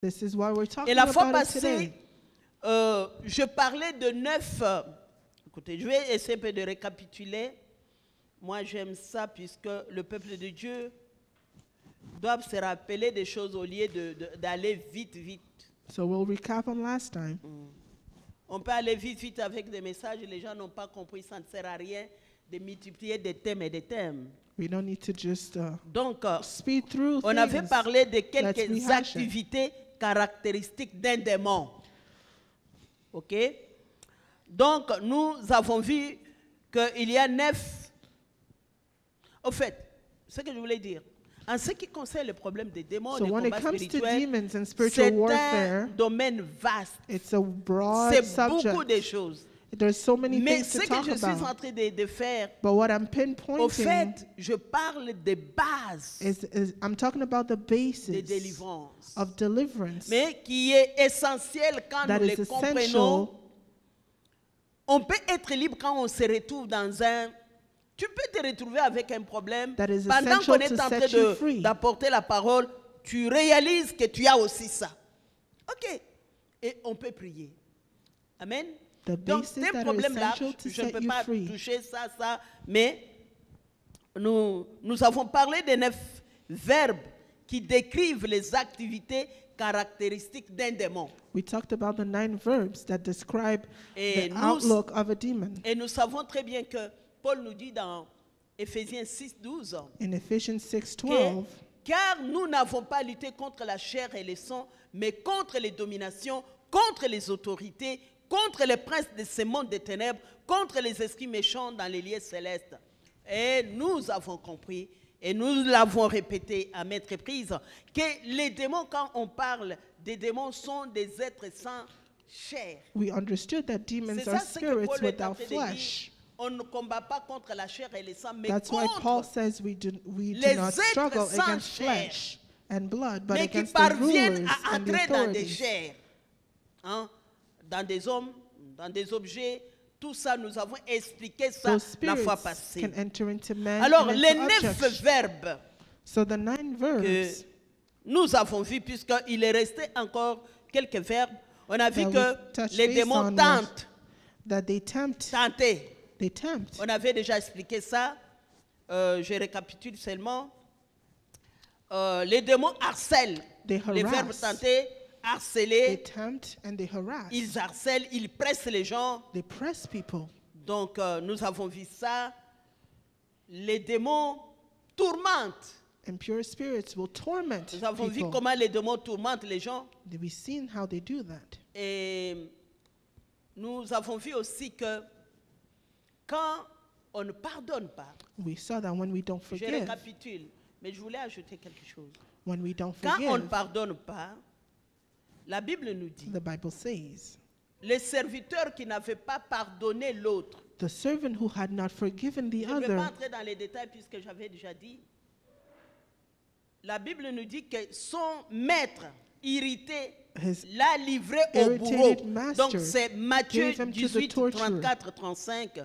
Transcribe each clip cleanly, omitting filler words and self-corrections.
This is why we're Et talking la fois about it passée, today. je parlais de 9. Écoutez, je vais essayer un peu de récapituler. Moi, j'aime ça puisque le peuple de Dieu doit se rappeler des choses au lieu d'aller vite, vite. So we'll recap on last time. On peut aller vite, vite avec des messages, les gens n'ont pas compris, ça ne sert à rien de multiplier des thèmes et des thèmes. We don't need to just Donc, speed through on avait things. parlé de Let's quelques rehash it. activités caractéristiques d'un démon. OK? Donc, nous avons vu qu'il y a 9. Au fait, ce que je voulais dire, en ce qui concerne le problème des démons, So des when it combats comes to spirituels, demons and spiritual c'est un warfare, domaine vaste. it's a broad C'est beaucoup de subject. choses. There's so many Mais things ce to que talk je suis en about. train de faire, But what I'm au pinpointing fait, je parle des bases is I'm talking about the de basis délivrance. of deliverance Mais qui est essentiel quand that nous is les comprenons. essential. On peut être libre quand on se retrouve dans un... Tu peux te retrouver avec un problème. That is Pendant essential qu'on est to en train set you free. d'apporter la parole, tu réalises que tu as aussi ça. OK. Et on peut prier. Amen. The Donc, basis ces that are problèmes-là, essential to je ne set peux you pas free. toucher ça, mais nous avons parlé des 9 verbes qui décrivent les activités caractéristiques d'un démon. We talked about the 9 verbs that describe Et the nous- outlook of a demon. Et nous savons très bien que Paul nous dit dans Éphésiens 6, 12, In Ephesians que, 6:12, car nous n'avons pas lutté contre la chair et le sang, mais contre les dominations, contre les autorités, contre les princes de ce monde des ténèbres, contre les esprits méchants dans les lieux célestes. Et nous avons compris, et nous l'avons répété à maintes reprises, que les démons, quand on parle des démons, sont des êtres sans chair. we understood that demons C'est are ça ce que spirits Paul est en without train de dire. flesh. On ne combat pas contre la chair et le sang, mais That's why contre Paul says we do les not êtres struggle sans against chair, flesh and blood, but mais qui against the parviennent rulers à and the entrer dans des authorities. chairs, hein, dans des hommes, dans des objets. Tout ça, nous avons expliqué ça Those la fois spirits passée. can enter into man Alors, and les into 9 objects. verbes So the 9 que verbs nous avons vus, puisqu'il est resté encore quelques verbes, on a vu that we que touched les base démons on tentent, that they tempt. tenter. They tempt. On avait déjà expliqué ça. Je récapitule seulement. Les démons harcèlent. They Les verbes harass. tenter, They harceler, tempt and they harass. ils harcèlent, ils pressent les gens. They press people. Donc, nous avons vu ça. Les démons tourmentent. Impure spirits will torment Nous avons vu people. comment les démons tourmentent les gens. We've seen how they do that. Et nous avons vu aussi que quand on ne pardonne pas, We saw that when we don't je forgive, récapitule, mais je voulais ajouter quelque chose. when we don't Quand on ne forgive, pardonne pas, la Bible nous dit, the Bible says, les serviteurs qui n'avaient pas pardonné l'autre, the servant who had not forgiven the je ne vais pas other, entrer dans les détails puisque j'avais déjà dit, la Bible nous dit que son maître irrité his l'a livré au irritated bourreau. master Donc c'est Matthieu gave him to the 18, torturer. 34, 35.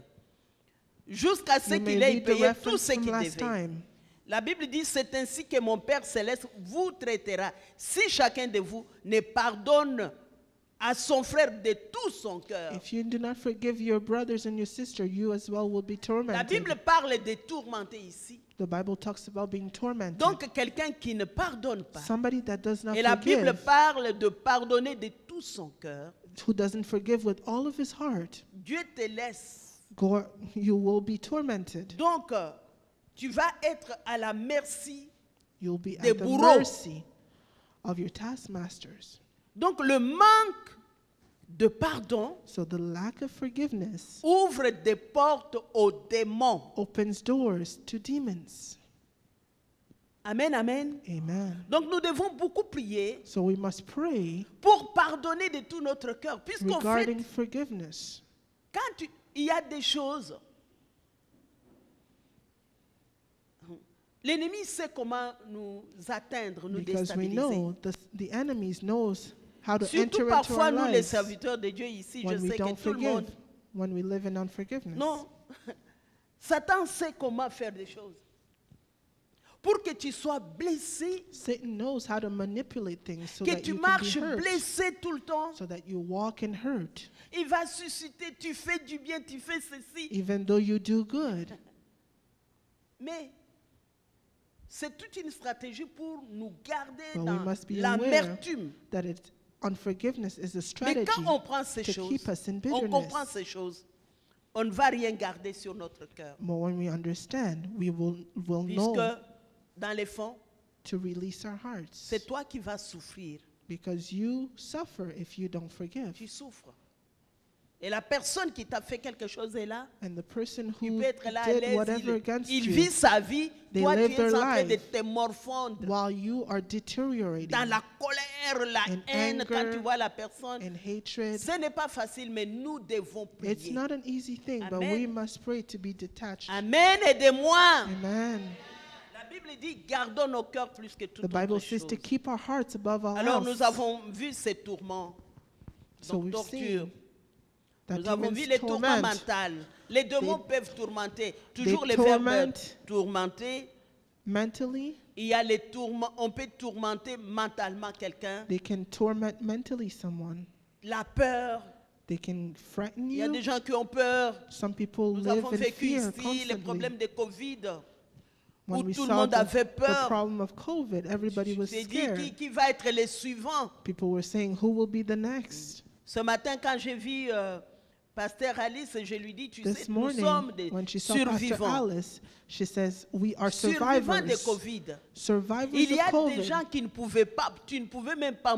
Jusqu'à ce you may qu'il ait read the payé tout reference ce from qu'il last devait. time. La Bible dit, c'est ainsi que mon Père Céleste vous traitera. Si chacun de vous ne pardonne à son frère de tout son cœur. If you do not forgive your brothers and your sister, you as well will be La tormented. Bible parle de tourmenter ici. The Bible talks about being tormented. Donc quelqu'un qui ne pardonne pas. Somebody that does not Et la Bible forgive, parle de pardonner de tout son cœur. who doesn't forgive with all of his heart, Dieu te laisse. you will be tormented. Donc tu vas être à la merci. You'll be Des at the bourreaux. mercy of your taskmasters. Donc le manque de pardon So the lack of forgiveness ouvre des portes aux démons. opens doors to demons. Amen, amen. Amen. Donc nous devons beaucoup prier So we must pray pour pardonner de tout notre cœur. Puisqu'en fait, regarding forgiveness. quand il y a des choses, l'ennemi sait comment nous atteindre, nous Because we déstabiliser. know the enemy knows how to Surtout enter into parfois, our nous les lives serviteurs de Dieu ici, je when we sais que don't tout le forgive, monde... when we live in unforgiveness. Non, Satan sait comment faire des choses. pour que tu sois blessé, Satan knows how to manipulate things so que that tu you can be marches hurt, blessé tout le temps. so that you walk in hurt, Il va susciter, tu fais du bien, tu fais ceci. even though you do good. Mais c'est toute une stratégie pour nous garder But we dans must be aware l'amertume. that unforgiveness is a Mais strategy quand on prend ces to choses, keep us in on comprend bitterness. ces choses, on ne va rien garder sur notre cœur. But when we understand, we will Puisque know dans les fonds, to release our hearts. c'est toi qui vas souffrir. Because you suffer if you don't forgive. Tu souffres. Et la personne qui t'a fait quelque chose est là. And the person Il who peut être là à did l'aise, whatever against il you vit sa vie. They Toi, live tu es their en train de life te morfondre while you are deteriorating dans la colère, la in haine quand anger, tu vois la personne. and hatred. Ce n'est pas facile, mais nous devons It's prier. not an easy thing, but Amen. we must pray to be detached. Amen, aidez-moi. Amen. La Bible dit, gardons nos cœurs plus que The toute Bible autre says chose. to keep our hearts above all Alors else. nous avons vu ces tourments, So donc we've torture. seen that Nous avons vu demons les tourments torment. mentaux. Les démons peuvent tourmenter. Toujours they les verbes torment. tourmenter. Mentally, Il y a les tourments. On peut tourmenter mentalement quelqu'un. they can torment mentally someone. La peur. They can frighten Il y a des you. gens qui ont peur. Some people Nous live avons in vécu fear ici les constantly. problèmes de Covid. When Où we tout le saw monde avait the peur. problem of COVID, everybody was J'ai dit scared. qui va être les suivants. People were saying, who will be the next? Ce matin, quand j'ai vu Pasteur Alice, je lui dis, tu sais, This nous morning, sommes des when she saw Pastor survivants. Alice, she says, we are Survivants de survivors. Covid. Survivors Il y of a des COVID. gens qui ne pouvaient pas, tu ne pouvais même pas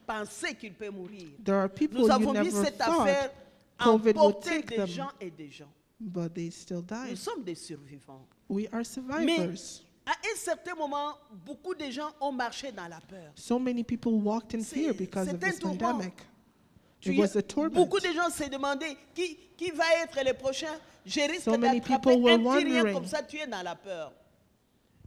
penser qu'ils peuvent mourir. There are people Nous you avons vu never cette thought affaire COVID would emporter take des them, gens et des gens. but they still Nous died. sommes des survivants. We are Mais survivors. à un certain moment, beaucoup de gens ont marché dans la peur. So many people walked in fear C'est- because c'est of un this tourment. pandemic. It Tu- was a torment. Beaucoup de gens se demandaient qui va être le prochain. Je risque So many d'attraper people were un petit rien wondering. comme ça, tu es dans la peur.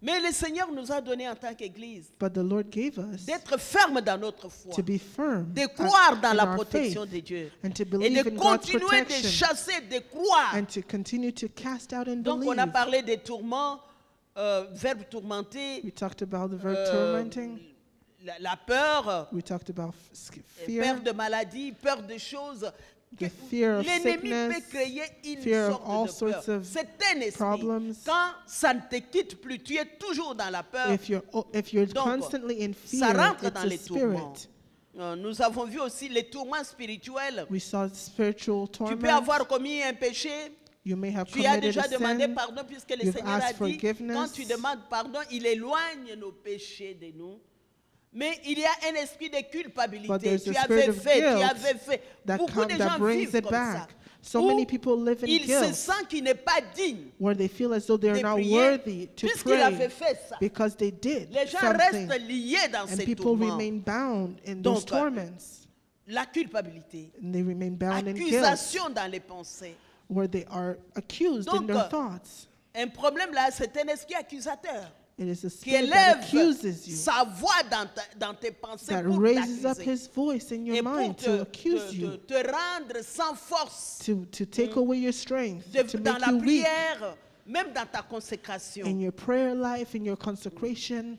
Mais le Seigneur nous a donné en tant qu'Église But the Lord gave us d'être fermes dans notre foi, to be firm de croire dans in la our protection faith de Dieu and to et believe de in God's continuer de protection chasser, de croire. and to continue to cast out and Donc on a believe. parlé des tourments, verbe tourmenter, We talked about the verb Euh, tormenting. la peur, We talked about peur fear, de maladie, peur de choses. the fear of L'ennemi peut sickness, créer une fear of sorte all de sorts peur. of C'est un esprit. problems. Quand ça ne te quitte plus, tu es toujours dans la peur. If you're Donc, constantly in Ça fear, rentre it's dans a les tourments. spirit. Nous avons vu aussi les tourments spirituels. We saw spiritual Tu peux torment. avoir commis un péché. You may have Tu as committed déjà a demandé sin. pardon puisque le You've Seigneur a asked dit, forgiveness. quand tu demandes pardon, il éloigne nos péchés de nous. Mais il y a un esprit de But culpabilité. there's Tu a avais spirit of fait, tu guilt avais fait. Beaucoup de that gens brings vivent it comme ça. back. So Où many people live in il se guilt, sent qu'il n'est pas digne where they feel as though they are de not prier worthy to puisqu'il avait pray fait ça. because they did Les gens something, restent liés dans and ces people tourments. remain bound in Donc, those torments, La culpabilité, and they remain bound in guilt, accusation dans les pensées. where they are accused in Donc, their thoughts. Un problème là, c'est un esprit accusateur It is a qui spirit that élève accuses you, sa voix dans tes pensées that pour raises up t'accuser his voice in et your pour mind to accuse you, te rendre sans force to take away your strength, to dans make la you weak prière, même dans ta consécration. in your prayer life, in your consecration.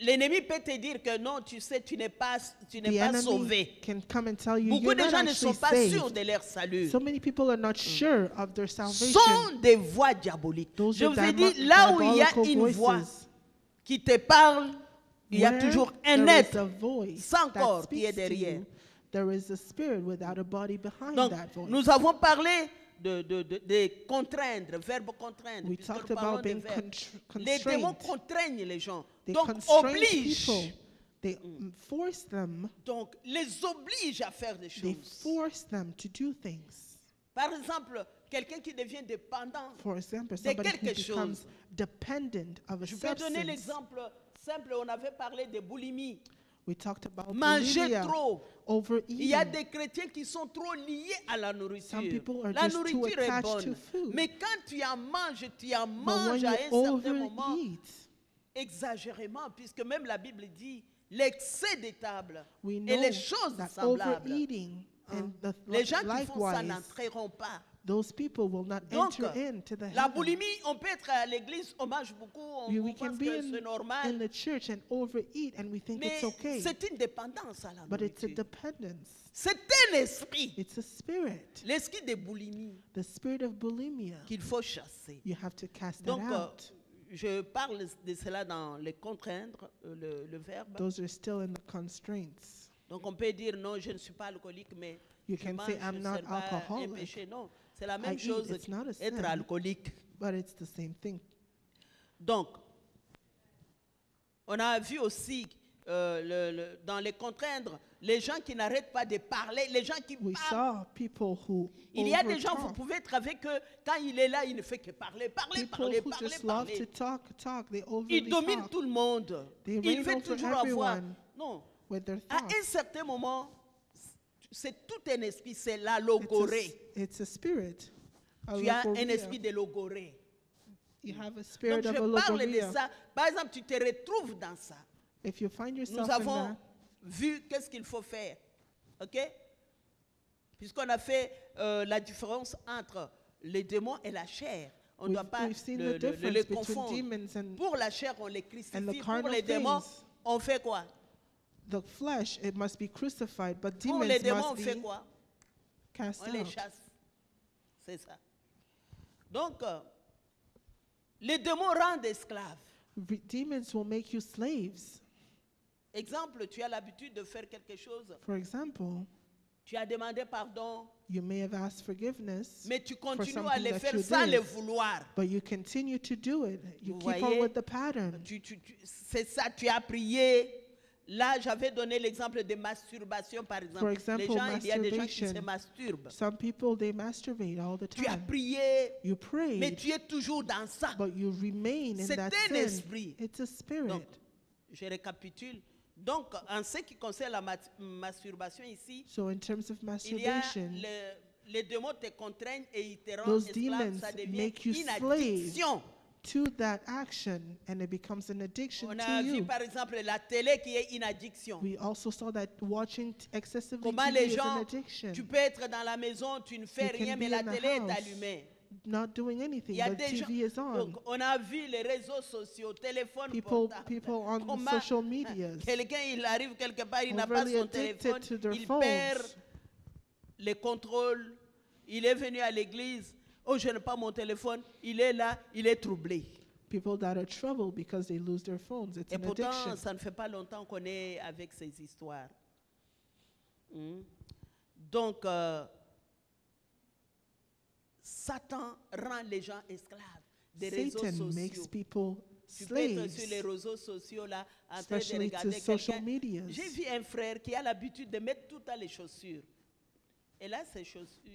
L'ennemi peut te dire que non, tu sais, tu n'es pas The enemy sauvé. can come and tell you Beaucoup you're de not gens ne actually sont pas sûrs saved. de leur salut. So many people are not sure of their salvation. Sont des voix diaboliques. Those Je are vous ai dit, là où il y a diabolical une voix voices. qui te parle, il y a Where toujours un there is être a voice sans that corps qui est speaks to derrière. you, there is a spirit without a body behind Donc, that voice. nous avons parlé de contraindre, verbe contraindre. We puisque talked nous parlons about de being verbe. Les démons constrained. contraignent les gens. They Donc, constrain oblige. people. They force them. Donc, les oblige à faire des They choses. force them to do things. Par exemple, quelqu'un qui devient dépendant. For example, somebody who quelque chose. becomes dependent of a Je peux donner substance. l'exemple simple. On avait parlé de boulimie. We talked about Manger bulimia, trop. Il y a overeating. des chrétiens qui sont trop liés à la nourriture. Some people are La just too nourriture est attached bonne. to food. Mais quand tu en manges But when à un you certain moment, overeat, exagérément, puisque même la Bible dit l'excès des tables we et know les choses that semblables. overeating and Les gens qui font ça likewise, n'entreront pas those people will not Donc, enter into the la heaven. boulimie, on peut être à l'église, on mange beaucoup, on We can pense be que c'est in normal. the church and overeat and we think Mais it's okay. c'est une dépendance à la But it's a nourriture. dependence. C'est un esprit, It's a spirit. l'esprit de boulimie The spirit of bulimia. qu'il faut chasser. You have to cast that Donc, out. je parle de cela dans les contraindre, le verbe. Those are still in the constraints. Donc, on peut dire non, je ne suis pas alcoolique, mais You je can mange, say, I'm ce not n'est pas un alcoholic. péché. Non, c'est la I même eat, chose it's not a être sin. alcoolique. But it's the same thing. Donc, on a vu aussi dans les contraindre, les gens qui n'arrêtent pas de parler, les gens qui We parlent. saw people who Il y a des gens, vous overtalk. pouvez être avec eux, quand il est là, il ne fait que parler, parler, People parler, who parler, just love parler. to talk. They Il overly domine talk tout le monde. They Il reign veut over toujours avoir. everyone. Non. with their À thoughts. un certain moment, c'est tout un esprit, c'est la logorée. It's a spirit. A Tu as un logoria. esprit de logorée. You have a Donc spirit je of a parle de logoria. ça. Par exemple, tu te retrouves dans ça. If you find yourself Nous in avons that, vu qu'est-ce qu'il faut faire. OK? Puisqu'on a fait la différence entre les démons et la chair. On ne doit pas we've seen les the difference between confondre. demons and Pour la chair, on les and crucifie. the Pour carnal les démons, things. on fait quoi? the flesh. It must be crucified, but Pour demons les démons, on must fait be quoi? cast On les out. chasse. C'est ça. Donc, les démons rendent esclaves. Demons will make you slaves. Exemple, tu as l'habitude de faire quelque chose. For example, Tu as demandé pardon, you may have asked forgiveness, mais tu continues à something le that faire you sans did. le vouloir. but you continue to do it. You Vous keep voyez? on with the pattern. C'est ça, tu as prié. Là, j'avais donné l'exemple de masturbation, par exemple. For example, Les gens, il y a des gens qui se masturbation. masturbent. Some people, they masturbate all the Tu as time. prié, You mais prayed, tu es toujours dans ça. but you remain in C'est that un sin. esprit. It's a spirit. Donc, je récapitule. Donc, en ce qui concerne la masturbation ici, So in terms of il y a masturbation, les démons te contraignent et ils te rendent those esclave. demons Ça devient make you une slave addiction. to that action, and it becomes an addiction On to a vu you. par exemple la télé qui est une addiction. We also saw that watching excessively Comment TV les is an gens, addiction. tu peux être dans la maison, tu ne fais You can rien, be mais la in the télé est house. allumée. Not doing Il anything, y a but des gens, TV is on. donc on a vu les réseaux sociaux, téléphone People portable. on Comment social medias, quelqu'un il arrive quelque part, il n'a pas overly son addicted téléphone, to their il phones. perd les contrôles. Il est venu à l'église, oh je n'ai pas mon téléphone, il est là, il est troublé. People that are troubled because they lose their phones. It's Et an pourtant, addiction. ça ne fait pas longtemps qu'on est avec ces histoires. Donc, Satan rend les gens esclaves des réseaux Satan makes sociaux. people Tu peux être sur les slaves, réseaux sociaux là, en train de especially to regarder social quelqu'un. medias. J'ai vu un frère qui a l'habitude de mettre tout à les chaussures. Et là,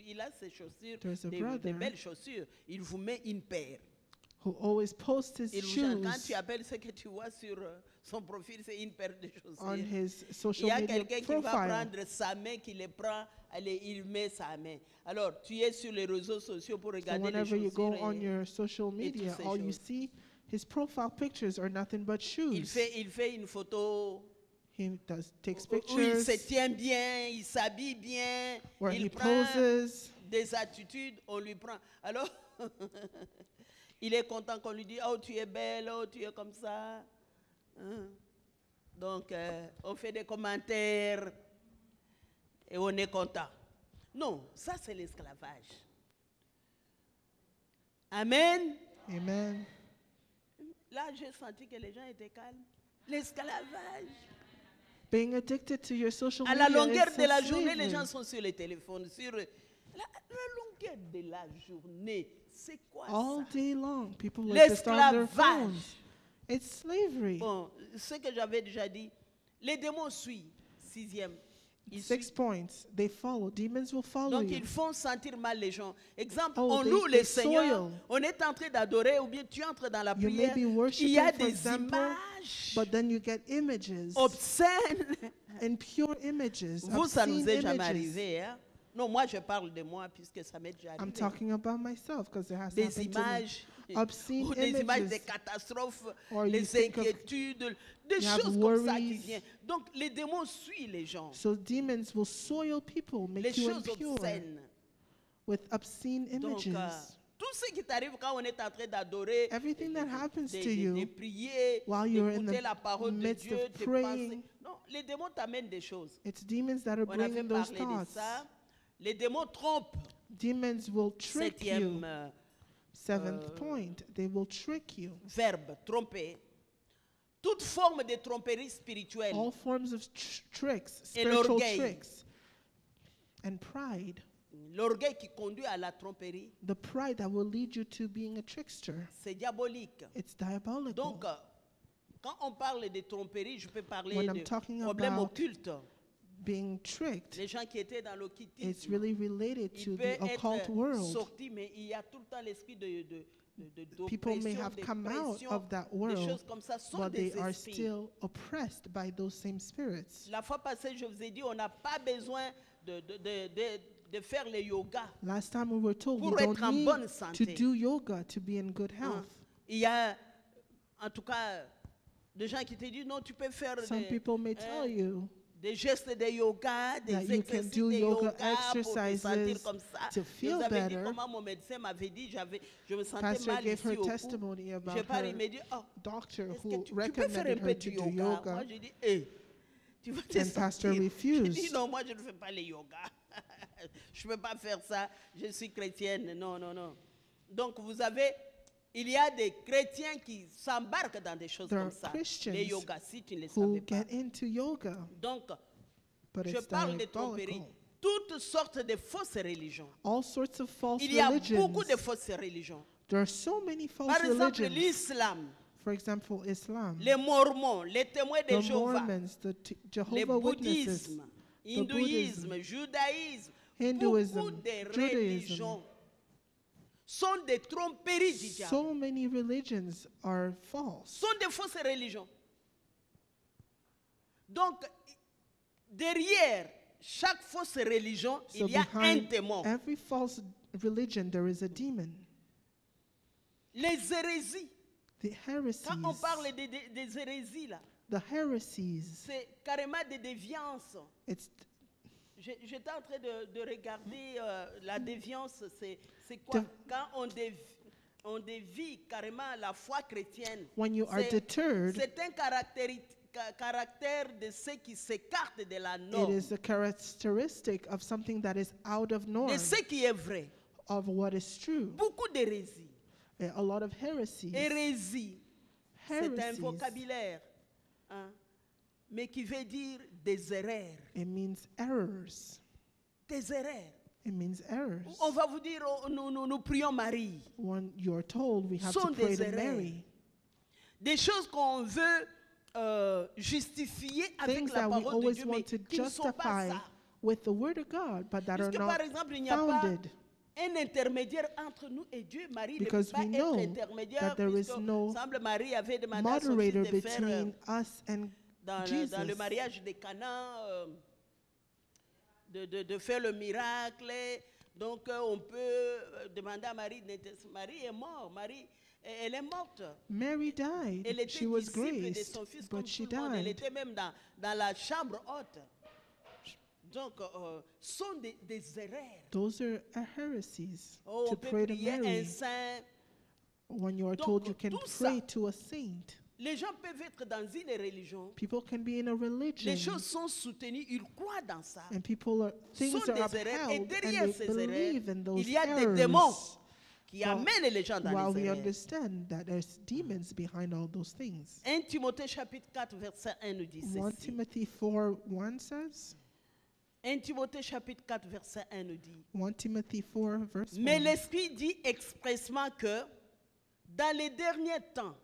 il a ses chaussures, There's a des brother belles chaussures. Il vous met une paire. who always posts his Il vous, quand tu shoes appelles ce que tu vois sur son profil, c'est une paire de chaussures. on his Il social y a media quelqu'un qui va profile. prendre sa main, qui les prend, allez, il met sa main. Alors, tu es sur les réseaux sociaux pour So regarder les whenever you go chaussures. on et your social media, ces all you choses. see, his profile pictures are nothing but il shoes. fait une photo He takes où il pictures se tient bien, il s'habille bien, where il he prend poses. des attitudes, on lui prend. Alors, il est content qu'on lui dise, oh tu es belle, oh tu es comme ça. Hein? Donc, on fait des commentaires et on est content. Non, ça c'est l'esclavage. Amen. Amen. Là, j'ai senti que les gens étaient calmes. L'esclavage. Being addicted to your social À media la longueur is de la a journée, les slavery. gens sont sur les téléphones. Sur la longueur de la journée, c'est quoi All ça? day long, people are just on their L'esclavage. phones. It's slavery. Bon, ce que j'avais déjà dit, les démons suivent. Sixième. Ils 6 suivent. points. They follow. Demons will follow Donc, you. ils font sentir mal les gens. Exemple, Oh, on they- loue they le Seigneur, soil. on est en train d'adorer, ou bien tu entres dans la You may prière, be il y worshiping, a for des example, images but then you get images, obscènes. impure images, Vous, ça nous obscene est jamais images. arrivé. Hein? Non, moi, je parle de moi, puisque ça m'est déjà I'm arrivé. talking about myself because it has Des happened to me. images, Obscene ou des images images. des catastrophes, Or you les think of- inquiétudes, des you have choses comme ça qui worries. viennent. Donc, les démons suivent les gens. So demons will soil people, Les make you choses impure obscènes. with obscene Donc, images. tout ce qui t'arrive quand on est en train d'adorer, Everything that happens to de you prier, while you're in d'écouter the la parole de midst Dieu, of de praying, penser. Non, les démons t'amènent des choses. it's demons that are On avait bringing those parlé de thoughts. ça. Les démons trompent. Demons will trick you. Septième Seventh point, they will trick you. verbe, tromper. Toute forme de tromperie spirituelle. All forms of tricks, Et spiritual l'orgueil. tricks, and pride. L'orgueil qui conduit à la tromperie, The pride that will lead you to being a trickster. c'est diabolique. It's diabolical. Donc, quand on parle de tromperie, je peux parler When I'm de talking problèmes about occultes. being tricked, Les gens qui étaient dans it's l'occultisme, really related ils to peuvent the occult être world. sortis, mais il y a tout le temps l'esprit People may d'oppression, have de come out pression, of that des world, choses comme ça, sont but des they are esprits. still oppressed by those same spirits. La fois passée, je vous ai dit, on n'a pas besoin de faire le yoga. Last time we were told we Pour don't être en need bonne to santé. do yoga to be in good health. Il y a, en tout cas, des gens qui te disent, non, tu peux faire Some people may tell you des gestes de yoga, des that you can exercices do de yoga yoga pour te exercises sentir comme ça. to Je feel vous avais dit better. comment mon médecin m'avait dit, je me sentais Pastor mal gave ici her au cou. testimony about J'ai parlé, il m'a her dit, oh, doctor est-ce que who tu peux faire un recommended peu her du to do yoga? Moi, yoga. j'ai dit, tu vas te And Pastor sentir. J'ai dit, refused. non, moi, je ne fais pas le yoga. Je ne peux pas faire ça. Je suis chrétienne. Non, non, non. Donc, il y a des chrétiens qui s'embarquent dans des choses There comme are ça. Christians Les yogas, si tu ne les who savais pas. get into yoga, Donc, but je it's parle de tromperie. diabolical. Toutes sortes de fausses religions. All sorts of false Il y a religions. beaucoup de fausses religions. There are so many false Par exemple, religions. l'islam, For example, Islam, les mormons, les témoins de the Jéhovah, Mormons, the le Jehovah Witnesses, bouddhisme, the hindouisme, Buddhism, judaïsme, Hinduism, beaucoup de Judaism. religions sont des tromperies du diable. so many religions are false. Sont des fausses religions. Donc, derrière chaque fausse religion, So il y a un behind démon. every false religion, there is a demon. Les hérésies. The heresies, Quand on parle des hérésies, là, the heresies, c'est carrément des déviances. it's J'étais en train de regarder la déviance, c'est quoi? Quand on dévie carrément la foi chrétienne. when you are C'est- deterred, C'est un caractère de ceux qui s'écartent de la it norme, is a characteristic of something that is out of norm, de ce qui est vrai. of what is true. Beaucoup d'hérésies. A lot of heresies. Hérésie, c'est un Heresies. vocabulaire, hein, mais qui veut dire des erreurs. It means errors. Des erreurs. It means errors. On va vous dire, oh, nous prions Marie. When you're told we have Sont to pray des to erreurs. Mary, Des choses qu'on veut justifier avec things la that we parole de always Dieu, mais want to qui ne sont pas justify ça. with the word of God, but that are Puisque par not exemple, il n'y a pas founded. un intermédiaire entre nous et Dieu. Marie Because ne peut we pas know être intermédiaire. that there is puisque, no semble Marie avait demandé à son moderator fils de faire between us and dans le Jesus. mariage de Cana, de faire le miracle. Donc on peut demander à Marie, Marie est morte, Marie, elle est morte. Mary died. Elle était She was disciple de graced, son fils comme but she tout le monde. Elle died. était même dans la chambre haute. Donc, sont des erreurs. Those are heresies. Oh, To on peut pray to prier un Mary saint. when you are Donc, told you can tout pray ça- to a saint. Les gens peuvent être dans une religion. People can be in a Les religion, choses sont soutenues, ils croient dans ça. and people are things Sont are des erreurs. Et upheld, derrière and ces they believe erreurs, in those il y a des démons errors. qui While- amènent les gens dans While les we erreurs. understand that there's demons behind all those things. 1 Timothée chapitre 4 verset 1 nous dit 1 ceci. Timothy 4:1 says, 1 Timothée chapitre 4 verset 1 nous dit. 1 Timothy 4 verse Mais 1. l'Esprit dit expressement que dans les derniers temps,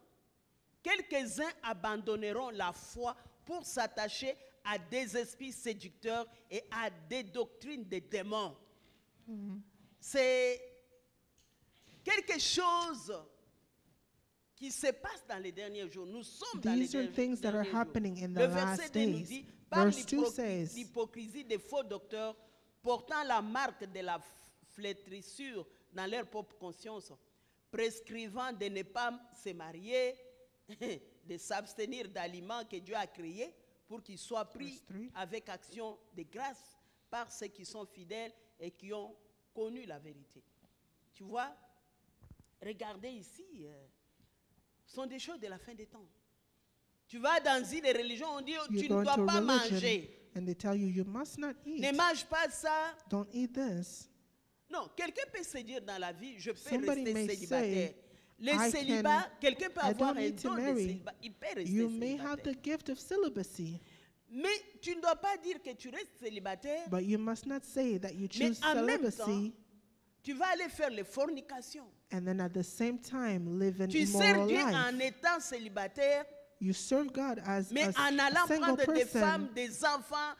quelques-uns abandonneront la foi pour s'attacher à des esprits séducteurs et à des doctrines de démons. C'est quelque chose qui se passe dans les derniers jours. Nous sommes dans les These are things that are derniers jours. happening in the Le verset last 2 nous days. dit, par Verse 2 says, l'hypocrisie des faux docteurs portant la marque de la flétrissure dans leur propre conscience, prescrivant de ne pas se marier, de s'abstenir d'aliments que Dieu a créés pour qu'ils soient pris Verse 3. avec action de grâce par ceux qui sont fidèles et qui ont connu la vérité. Tu vois, regardez ici, ce sont des choses de la fin des temps. Tu vas dans une religion, on dit You tu go ne dois into pas religion manger. and they tell you you must not eat. Ne mange pas ça. Don't eat this. Non, quelqu'un peut se dire dans la vie, je peux Somebody may rester célibataire. say, Le I célibat, quelqu'un peut I avoir don't un need to don de marry. célibat. Il peut rester You may have célibataire. the gift of celibacy, Mais tu ne dois pas dire que tu restes célibataire. but you must not say that you Mais choose en même celibacy Tu vas aller faire les fornications. and then at the same time live an Tu sers immoral Dieu life. en étant célibataire, You serve God as mais a en allant single prendre des femmes, person des enfants,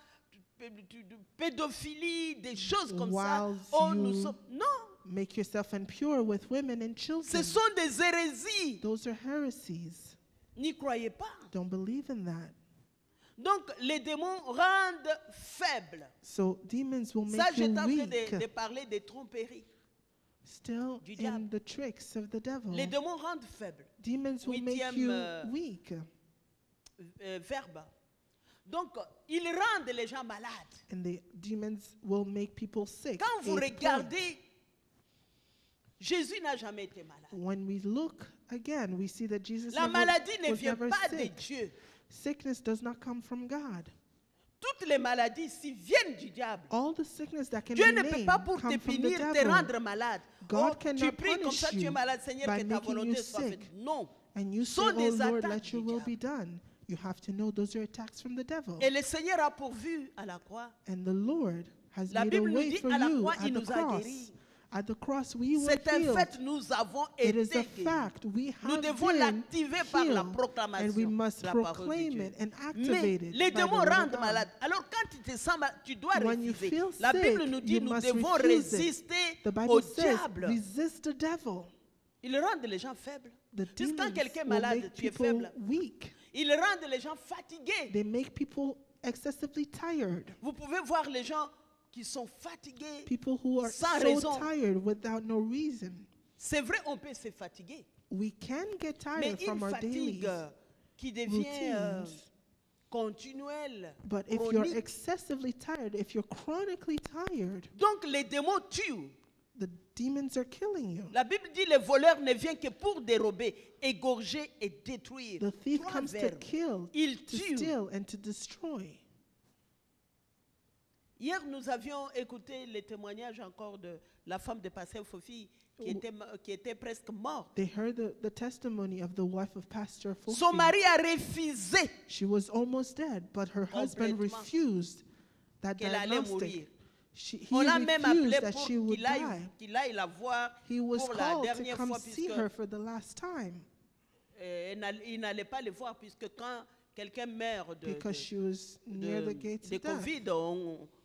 de pédophilie, des choses comme ça. whilst Oh, you nous sommes... Non, make yourself impure with women and children. ce sont des hérésies. Those are heresies. N'y croyez pas. Don't believe in that. Donc, les démons rendent faibles. So demons will Ça, make you j'étais en train weak. de parler des tromperies. Still Du in diable. the tricks of the devil. Les démons rendent faibles. Demons will make Huitième, you weak. Verbe. Donc, ils rendent les gens malades. And the demons will make people sick. Quand vous Eighth point. regardez, Jésus n'a jamais été malade. When we look again, we see that Jesus La never, maladie ne was vient never pas de sick. Dieu. Sickness does not come from God. Toutes les maladies ici viennent du diable. All the sickness that can Dieu be ne peut named pas pour te come from the punir, te devil. rendre malade. God Oh, cannot tu pries comme punish ça, tu es you malade, Seigneur, by que ta making you volonté soit sick. faite. Non. And you say, Sont oh des Lord, attaques let your du will be diable. done. You have to know those are attacks from the devil. Et le Seigneur a pourvu à la croix. And the Lord has La made a Bible nous way dit, for à la you croix, at il the nous a cross. guéris. At the cross, we were C'est un healed. fait, nous avons It été is a guéris. fact. We Nous have devons been l'activer par la healed, proclamation and we must de la parole de proclaim Dieu. it and Mais activate it. les by the démons word of rendent God. malade. Alors quand tu te sens malade, tu dois When you refuser. feel La Bible sick, nous dit you nous must devons refuse it. résister The au Bible says, diable. resist the devil. Ils rendent les gens faibles. The Puisque quand demons quelqu'un est will malade, make tu es people faible. weak. Ils rendent les gens fatigués. They make people excessively tired. Vous pouvez voir les gens qui sont fatigués. People who are Sans so raison. tired without no reason. C'est vrai, on peut se fatiguer. We can get Mais tired une from our daily fatigue qui devient routines. continuelle, But if you're chronique. excessively tired, if you're chronically tired, Donc les démons tuent. the demons are killing you. La Bible dit le voleur ne vient que pour dérober, égorger et détruire. The thief Trois comes to verbes. kill, Il to tue. steal, and to destroy. Hier, nous avions écouté les témoignages encore de la femme de Pasteur Fofi qui était presque morte. They heard the testimony of the wife of Pastor Son Fofi. mari a refusé She was almost dead, but her husband Complètement. refused that qu'elle allait mourir. diagnostic. He On l'a même appelé refused that pour she would qu'il aille die. la voir He was pour la called to dernière come fois see puisque her for the last time il n'allait pas le voir puisque quand quelqu'un meurt because she was near the gates de of death. Covid,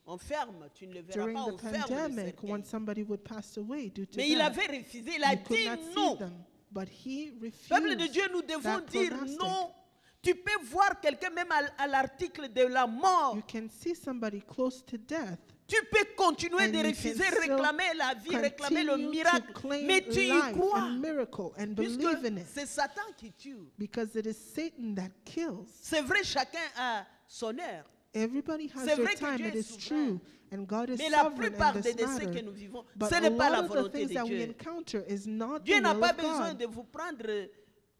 on ferme, tu ne le verras During pas, the on ferme le pandemic, cercueil. when somebody would pass away due to Mais il death, avait refusé, il a you could dit not see non. them, but he Peuple de refused Dieu, nous devons that dire prognostic. non. Tu peux voir quelqu'un même à l'article de la mort. You can see somebody close to death. Tu peux continuer And de you refuser, can still réclamer la vie, réclamer le continue to miracle. claim Mais tu y life crois. and miracle and Puisque believe in it, c'est Satan qui tue. because it is Satan that kills. C'est vrai, chacun a son heure. Everybody has C'est their vrai que time, Dieu it est is souverain. true, and God is Mais la sovereign plupart in des this décès que matter. nous vivons, But ce a n'est pas lot la of the volonté things de that we Dieu. encounter is not Dieu the n'a will pas of besoin God. de vous prendre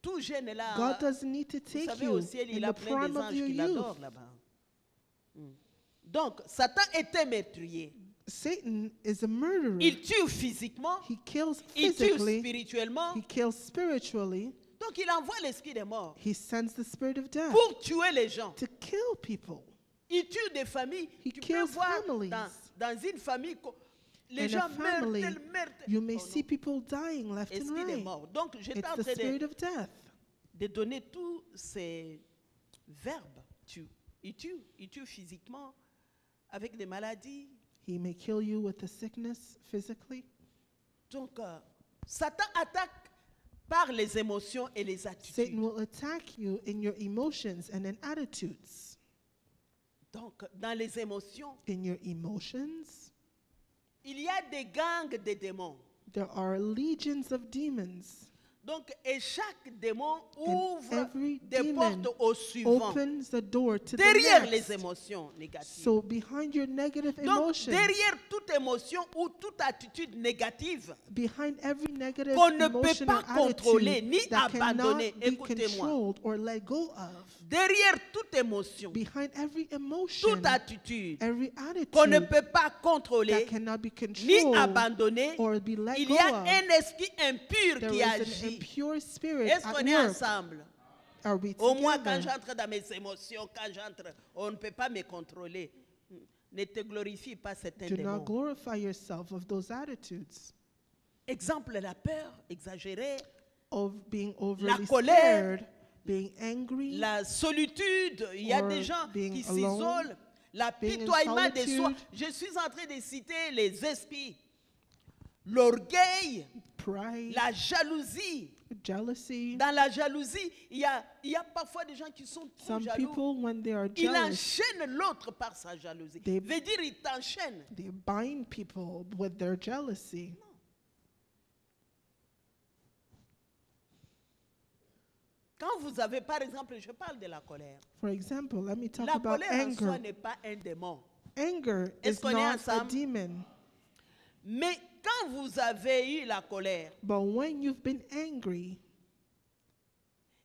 tout jeune là. God doesn't need to Vous take savez, you au ciel, in il a the plein prime des of anges your qui youth. l'adorent là-bas. Donc, Satan était meurtrier. Satan is a murderer. Il tue physiquement, He kills il tue physically, spirituellement. he kills spiritually, Donc, il envoie l'esprit des morts he sends the spirit of death pour tuer les gens. to kill people. Il tue des familles. He Tu peux kills voir families. dans une famille, les In gens a meurent, family, tels meurent. you may Oh see non. people dying left and Esprit des right. morts. Donc, j'étais It's en the train spirit of death. de donner tous ces verbes. Il tue physiquement, avec des maladies. He may kill you with a sickness physically. Donc, Satan attaque par les émotions et les attitudes. Satan will attack you in your emotions and in attitudes. Donc, dans les émotions, In your emotions, il y a des gangs de démons. there are legions of demons. Donc, et chaque démon ouvre every des demon portes au suivant, opens the door to the derrière les next. émotions négatives. So behind your negative Donc, emotions, derrière toute émotion ou toute attitude négative behind every negative qu'on ne peut emotion pas or contrôler attitude ni that cannot abandonner, be écoutez-moi, controlled or let go of, derrière toute émotion, behind every emotion, toute attitude every qu'on ne attitude peut pas that contrôler cannot be ni controlled abandonner, or be let il go y a of, un esprit impur there qui is an agit. impure spirit Est-ce at qu'on est work. ensemble? Are we Au moins, quand together? j'entre dans mes émotions, quand j'entre, on ne peut pas me contrôler. Ne te glorifie pas certains Do not démons. glorify yourself of those attitudes Exemple, la peur exagérée, of being overly colère, scared, being angry, la solitude. Il y a Or des gens being qui alone, s'isolent. L'apitoiement de soi. solitude. Je suis en train de citer les esprits. L'orgueil, pride, la jalousie. jealousy. Dans la jalousie, il y a parfois des gens qui sont trop Some jaloux. people, when they are Il jealous, enchaîne l'autre par sa jalousie. They- Veut dire, il t'enchaîne. they bind people with their jealousy. Quand vous avez, par exemple, je parle de la colère. For example, let me talk La about colère en soi anger. n'est pas un démon. Anger Est-ce is qu'on est not a ensemble? demon. Mais quand vous avez eu la colère But when you've been angry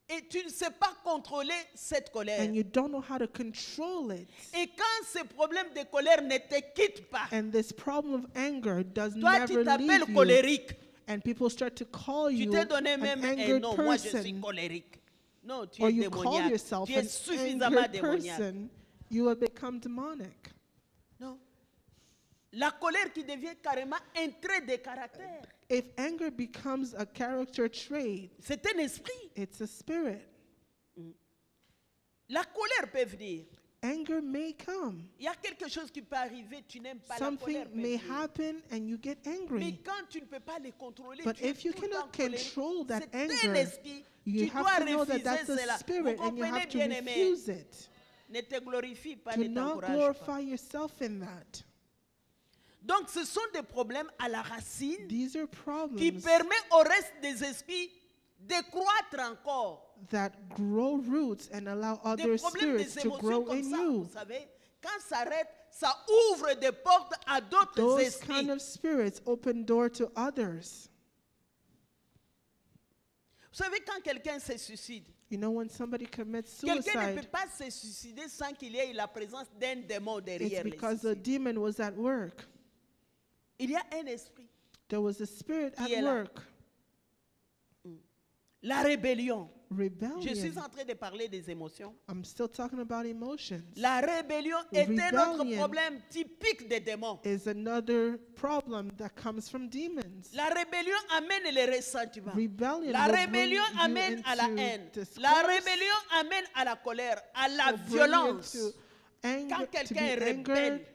et tu ne sais pas contrôler cette colère, and you don't know how to control it, et quand ce problème de colère ne te quitte pas, and this problem of anger does toi tu never t'appelles leave you, colérique. and people start to call Tu you t'es donné an même un angered nom. Moi, je suis person, colérique. Non, tu or es you call démoniaque. yourself Tu es an suffisamment angered démoniaque. person, you have become demonic. Non. La colère qui devient carrément un trait de caractère. If anger becomes a character trait, C'est un esprit. it's a spirit. La colère peut venir. Anger may come. Il y a quelque chose qui peut arriver, tu n'aimes pas la Something colère. peut may venir. happen and you get Mais angry. quand tu ne peux pas les contrôler, But tu es if you tout le temps cannot colérique. control that C'est un anger, esprit. you Tu have dois to know that refuser that's a cela. spirit Vous and you comprenez, have to bien aimé? refuse it. Ne te glorifie pas, Do ne not t'encourage pas. glorify yourself in that. Donc ce sont des problèmes à la racine These are qui problems permettent au reste des esprits de croître encore. that grow roots and allow Des other problèmes spirits des to émotions grow comme in ça, you. vous savez, quand ça arrête, ça ouvre des portes à d'autres Those esprits. kind of spirits open door to others. Vous savez, quand quelqu'un se suicide, You know, when somebody commits quelqu'un ne suicide, peut pas se suicider sans qu'il y ait la présence d'un démon it's derrière le because the suicide. demon was at work. Il y a un esprit. There was a spirit Qui est at là. work. La rébellion. Je suis Rebellion. en train de parler des émotions. I'm still talking about emotions. La rébellion est un autre Rebellion problème typique des démons. Is another problem that comes from demons. La rébellion amène les ressentiments. Rebellion La will bring rébellion you amène à la into haine. discourse, La rébellion amène à la colère, à la will bring you violence. into anger, Quand to be quelqu'un est rebelle. angered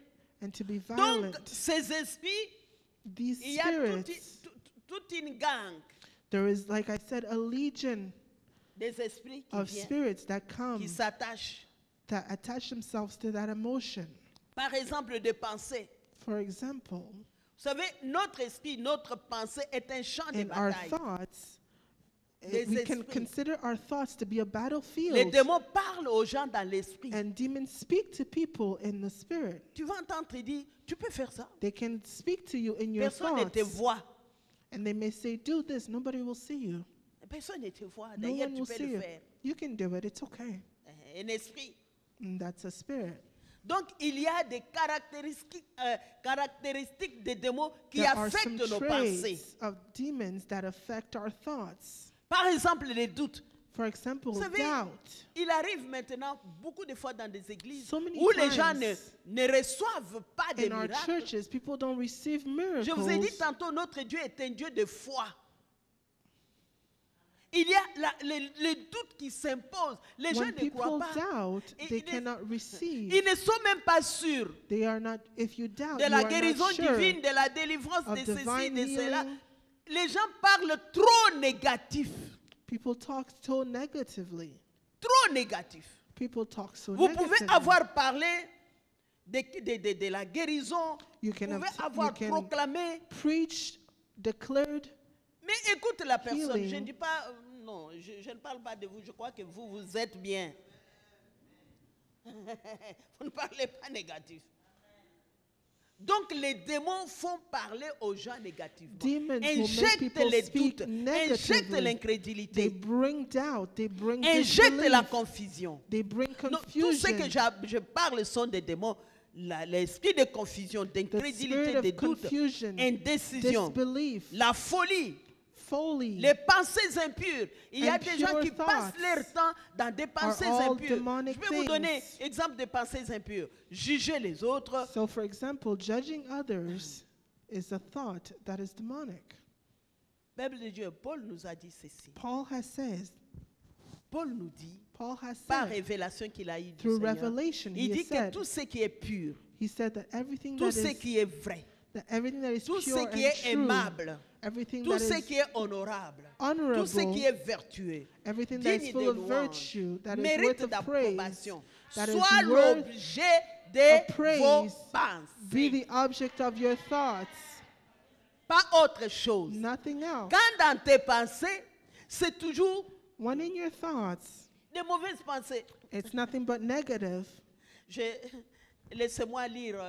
and to be Donc, violent. ces esprits, These il y a spirits, toute une gang there is, like I said, a legion des esprits qui of viennent, spirits that come, qui s'attachent. that attach themselves to that emotion. Par exemple, de pensée. For example, Vous savez, notre esprit, notre pensée est un champ de in our bataille. thoughts, Les we can esprits. consider our thoughts to be a Les battlefield. démons parlent aux gens dans l'esprit. And demons speak to people in the spirit. Tu vas entendre te dire, tu peux faire ça. They can speak to you in your Personne ne te thoughts. voit. And they may say, do this, nobody will see you. Personne ne te voit. No D'ailleurs, one tu will peux see le you. faire. You can do it, it's okay. Un esprit. And that's a spirit. Donc, il y a des caractéristiques des démons qui There are some affectent nos pensées. traits of demons that affect our thoughts. Par exemple, les doutes. For example, Vous savez, doubt. il arrive maintenant beaucoup de fois dans des églises So many où les gens times ne reçoivent pas de In our miracles. churches, people don't receive Je vous ai dit miracles. tantôt, notre Dieu est un Dieu de foi. Il y a les doutes qui s'imposent. Les gens When ne croient people pas. doubt, Et they ils ne- cannot receive. Ils ne sont même pas sûrs They are not, if you doubt, de you la are guérison not sure divine, de la délivrance, of de ceci, divine de cela. healing. Les gens parlent trop négatif. People talk so negatively. Trop négatif. People talk so Vous pouvez negatively. avoir parlé de la guérison. You Vous can pouvez have- avoir you can- proclamé. Preached, declared, Mais Mais écoute la personne. Healing. Je ne dis pas, non, je ne parle pas de vous. Je crois que vous êtes bien. Vous ne parlez pas négatif. Donc les démons font parler aux gens négativement. Demons will make Injectent people les speak doutes, injectent negatively. They l'incrédulité, bring doubt. They bring injectent la disbelief. confusion. They bring Non, tout ce que confusion. je parle sont des démons. L'esprit de confusion, The spirit d'incrédulité, of de doute, confusion, indécision, disbelief, la folie, folly les pensées impures. Il y a des gens Impure qui passent thoughts leur temps dans des pensées all impures. demonic Je vais vous donner things. exemple de pensées impures. Juger les autres. So, for example, judging others is a thought that is demonic. Bible de Dieu, Paul nous a dit ceci. Paul has said, Paul par said, révélation qu'il a eu du through Seigneur, revelation, il he dit has que said, tout ce qui est pur, he said that everything tout that ce is, qui est vrai, that everything that is tout ce pure qui and est true, aimable, everything tout that ce is qui est honorable, tout honorable, ce qui est vertueux, everything that is digne full de of louange, virtue, that is mérite worth of praise, d'approbation, that is soit worth l'objet de of praise, vos be pensées, the object of your thoughts, pas autre chose. nothing else. Quand dans tes pensées, c'est toujours When in your thoughts, des mauvaises pensées. it's nothing but negative. Laissez-moi lire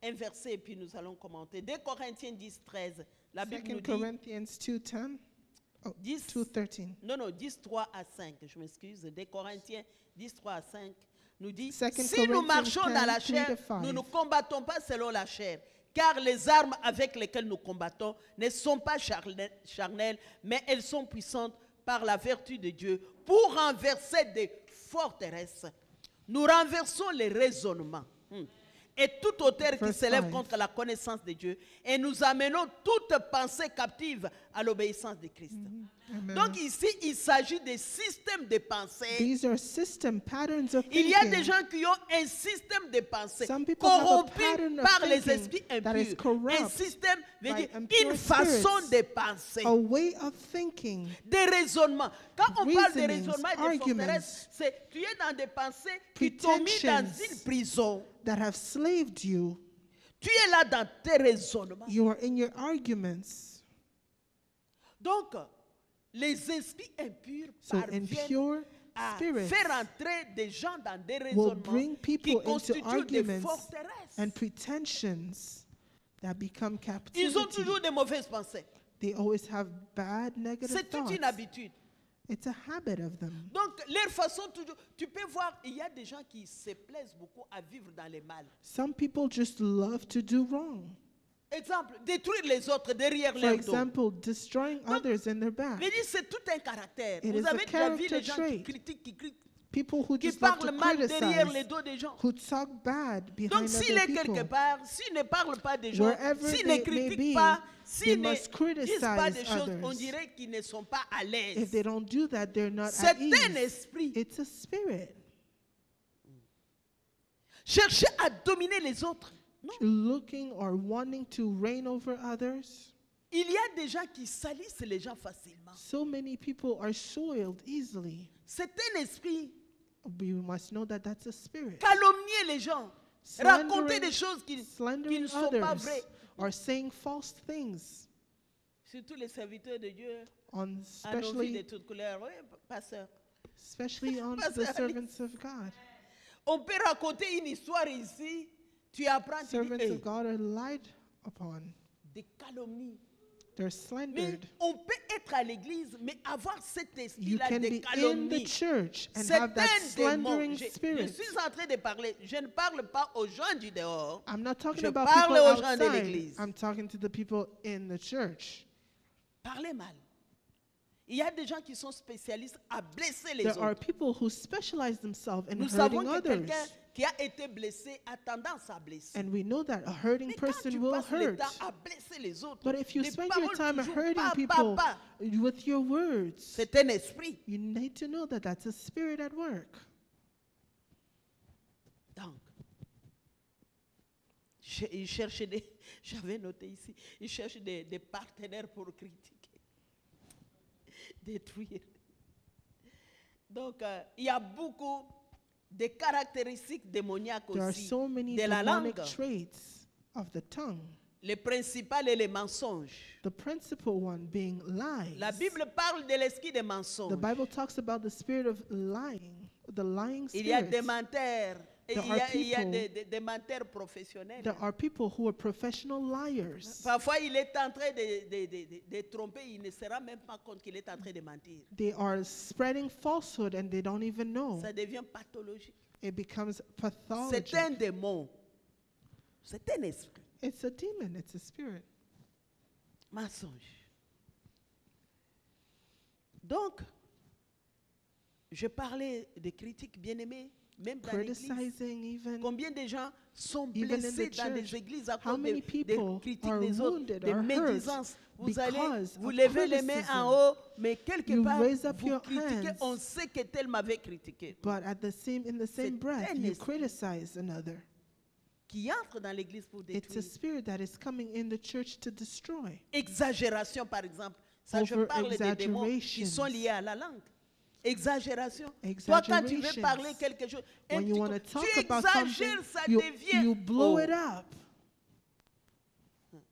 un verset et puis nous allons commenter. 2 Corinthiens 10, 13. La Bible 2 nous dit Corinthians 2:10. Oh, 10, 2:13. non, 10, 3 à 5. Je m'excuse. 2 Corinthiens 10, 3 à 5 nous dit, 2 si nous Corinthians marchons dans la 10, 3 chair, to 5. nous ne combattons pas selon la chair. Car les armes avec lesquelles nous combattons ne sont pas charnelles, mais elles sont puissantes par la vertu de Dieu pour renverser des forteresses. Nous renversons les raisonnements et toute hauteur qui Verse s'élève 5. contre la connaissance de Dieu et nous amenons toute pensée captive à l'obéissance de Christ. Amen. Donc ici, il s'agit des systèmes de pensée. These are system patterns of Il y a thinking. des gens qui ont un système de pensée Some people have a corrompu pattern of par les thinking esprits that is impurs. corrupt Un système veut by dire impure une façon spirits. de penser, A way of thinking. des raisonnements. Quand on parle de Reasonings, raisonnement et de arguments, forteresse, c'est tu es dans des pensées qui t'ont mis dans pretensions. une prison. That have slaved you. Tu es là dans tes raisonnements. You are in your arguments. Donc, les esprits impurs So parviennent impure à spirits faire entrer des gens dans des will raisonnements bring qui people into constituent des arguments forteresses. and pretensions that become Ils ont captivity. toujours des mauvaises pensées. They always have bad negative C'est toute une thoughts. habitude. It's a habit of them. Donc, leur façon toujours... Tu peux voir, il y a des gens qui se plaisent beaucoup à vivre dans le mal. Some people just love to do wrong. Exemple, détruire les autres derrière For leur dos. example, destroying others in their back. Mais c'est tout un caractère. It is Vous a avez déjà vu les character gens trait. qui critiquent, People who qui just love parlent to mal derrière les criticize, dos des gens. who talk bad behind Donc, s'il other est quelque people. part, s'il ne parle pas des gens, Wherever s'il they ne may critique be, pas, they s'il ne must disent pas des criticize choses, on others. dirait qu'ils ne sont pas à If l'aise. they don't do that, they're not C'est at un ease. esprit. It's a spirit. Chercher à dominer les autres. Non. Looking or wanting to reign over others. Il y a des gens qui salissent les gens facilement. So many people are soiled easily. C'est un esprit. We must know that that's a spirit. Calomnier les gens. Raconter des choses qui ne Slandering sont pas others vraies. or saying false things. Surtout les serviteurs de Dieu. On À nos vies de especially toutes couleurs. Oui, pasteur. on Pastor the Alice. servants of God. On peut raconter une histoire ici. Tu apprends, tu dis, Servants hey, of God are lied upon. des calomnies. They're Mais slandered. on peut être à l'église, mais avoir cet You esprit-là can de be in the calomnie. church and C'est have that un démon. slandering Je spirit. suis en train de parler. Je ne parle pas aux gens du dehors. I'm not talking Je about parle people aux gens de outside. l'église. I'm talking to the people in the church. Parlez mal. Il y a des gens qui sont spécialistes à blesser les There are autres. people who specialize themselves in Nous savons hurting que others. quelqu'un qui a été blessé a tendance à blesser. And we know that a hurting Mais quand person tu will passes le hurt. temps à blesser les autres, But if you les spend your paroles time toujours, hurting pa, people pa, pa, with your words, c'est un esprit. you need to know that that's a spirit at work. Donc, il cherche des... J'avais noté ici, il cherche des partenaires pour critiquer, détruire. Donc, il y a beaucoup de caractéristiques démoniaques There are aussi so many de la demonic langue. traits of the tongue. Le principal est les mensonges. The principal one being lies. La Bible parle de l'esprit des mensonges. The Bible talks about the spirit of lying, the lying Il y a spirit. des menteurs. Et There il y a are des menteurs professionnels. There are people who are professional liars. Parfois, il est en train de tromper, il ne se rend même pas compte qu'il est en train de mentir. They are spreading falsehood and they don't even know. Ça devient pathologique. It becomes C'est pathology. un démon. C'est un esprit. It's a demon, it's a spirit. Mensonge. Donc, je parlais de critiques bien-aimées, même dans l'église. Criticizing even. Combien de gens sont Even in the blessés dans church, des églises à how cause many des people critiques are des autres, wounded, des are hurt médisances. Vous allez, because vous of levez les mains criticism. en haut, mais quelque You part, raise up vous your critiquez, hands. on sait que tel m'avait critiqué. But in the C'est same breath, un you esprit. criticize another. Qui entre dans l'église pour It's a détruire. spirit that is coming in the church to destroy. Exagération, par exemple. Ça, je parle des démons qui sont liés à la langue. Exagération. Toi, quand tu veux parler quelque chose, When you want to tu talk about something, exagères, ça you devient. blow Oh. it up.